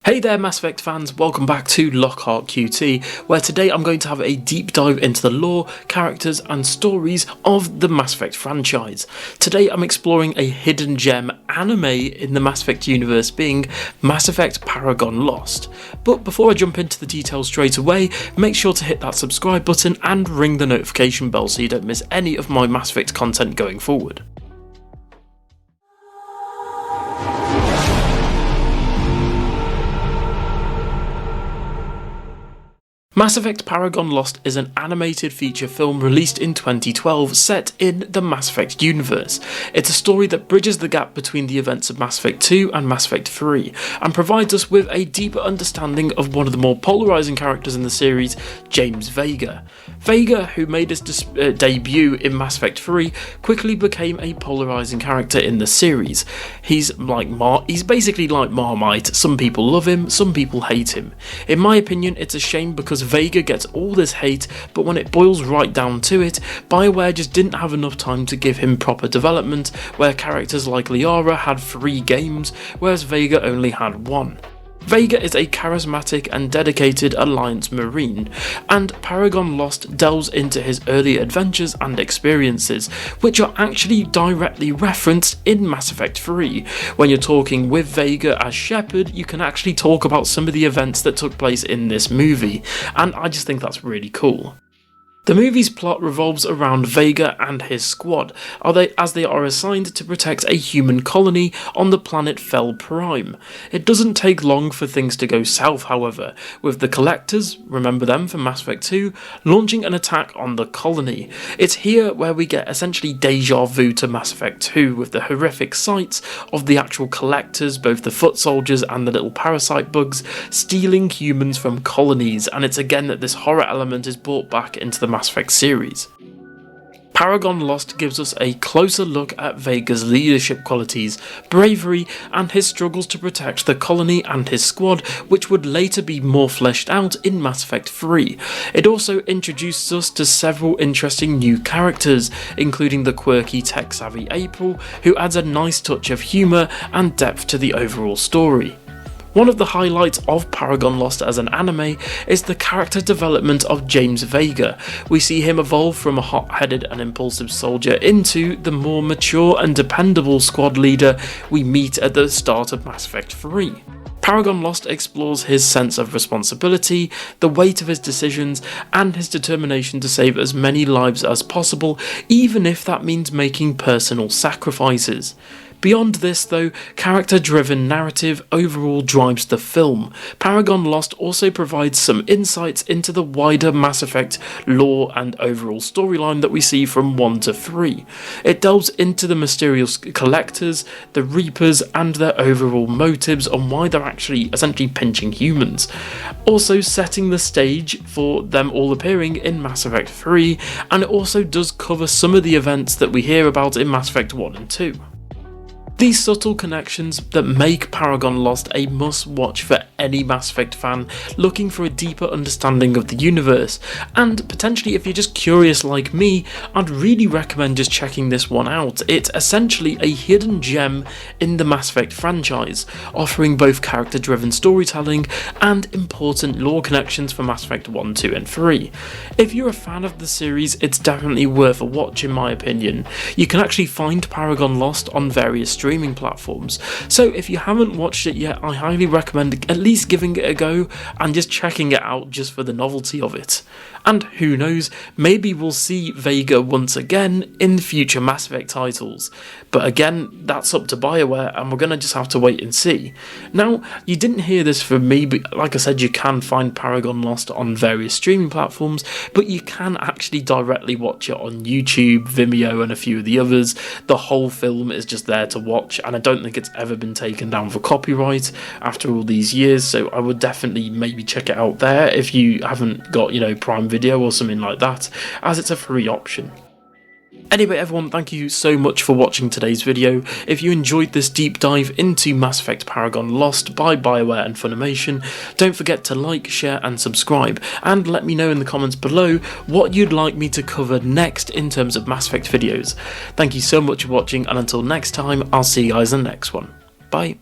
Hey there Mass Effect fans, welcome back to LockheartQT, where today I'm going to have a deep dive into the lore, characters and stories of the Mass Effect franchise. Today I'm exploring a hidden gem anime in the Mass Effect universe being Mass Effect Paragon Lost. But before I jump into the details straight away, make sure to hit that subscribe button and ring the notification bell so you don't miss any of my Mass Effect content going forward. Mass Effect Paragon Lost is an animated feature film released in 2012 set in the Mass Effect universe. It's a story that bridges the gap between the events of Mass Effect 2 and Mass Effect 3 and provides us with a deeper understanding of one of the more polarising characters in the series, James Vega. Vega, who made his debut in Mass Effect 3, quickly became a polarising character in the series. He's basically like Marmite. Some people love him, some people hate him. In my opinion, it's a shame because Vega gets all this hate, but when it boils right down to it, BioWare just didn't have enough time to give him proper development, where characters like Liara had 3 games, whereas Vega only had 1. Vega is a charismatic and dedicated Alliance Marine, and Paragon Lost delves into his early adventures and experiences, which are actually directly referenced in Mass Effect 3. When you're talking with Vega as Shepard, you can actually talk about some of the events that took place in this movie, and I just think that's really cool. The movie's plot revolves around Vega and his squad, as they are assigned to protect a human colony on the planet Fel Prime. It doesn't take long for things to go south, however, with the Collectors, remember them from Mass Effect 2, launching an attack on the colony. It's here where we get essentially deja vu to Mass Effect 2, with the horrific sights of the actual Collectors, both the foot soldiers and the little parasite bugs, stealing humans from colonies, and it's again that this horror element is brought back into the Mass Effect series. Paragon Lost gives us a closer look at Vega's leadership qualities, bravery, and his struggles to protect the colony and his squad, which would later be more fleshed out in Mass Effect 3. It also introduces us to several interesting new characters, including the quirky tech-savvy April, who adds a nice touch of humour and depth to the overall story. One of the highlights of Paragon Lost as an anime is the character development of James Vega. We see him evolve from a hot-headed and impulsive soldier into the more mature and dependable squad leader we meet at the start of Mass Effect 3. Paragon Lost explores his sense of responsibility, the weight of his decisions, and his determination to save as many lives as possible, even if that means making personal sacrifices. Beyond this though, character-driven narrative overall drives the film. Paragon Lost also provides some insights into the wider Mass Effect lore and overall storyline that we see from 1 to 3. It delves into the mysterious Collectors, the Reapers, and their overall motives on why they're actually essentially pinching humans, also setting the stage for them all appearing in Mass Effect 3, and it also does cover some of the events that we hear about in Mass Effect 1 and 2. These subtle connections that make Paragon Lost a must-watch for any Mass Effect fan looking for a deeper understanding of the universe, and potentially if you're just curious like me, I'd really recommend just checking this one out. It's essentially a hidden gem in the Mass Effect franchise, offering both character-driven storytelling and important lore connections for Mass Effect 1, 2 and 3. If you're a fan of the series, it's definitely worth a watch in my opinion. You can actually find Paragon Lost on various streaming platforms, so if you haven't watched it yet, I highly recommend at least giving it a go and just checking it out just for the novelty of it. And who knows, maybe we'll see Vega once again in future Mass Effect titles. But again, that's up to BioWare and we're going to just have to wait and see. Now, you didn't hear this from me, but like I said, you can find Paragon Lost on various streaming platforms, but you can actually directly watch it on YouTube, Vimeo and a few of the others. The whole film is just there to watch, and I don't think it's ever been taken down for copyright after all these years, so I would definitely maybe check it out there if you haven't got, Prime Video or something like that, as it's a free option. Anyway everyone, thank you so much for watching today's video. If you enjoyed this deep dive into Mass Effect Paragon Lost by BioWare and Funimation, don't forget to like, share and subscribe, and let me know in the comments below what you'd like me to cover next in terms of Mass Effect videos. Thank you so much for watching, and until next time, I'll see you guys in the next one. Bye.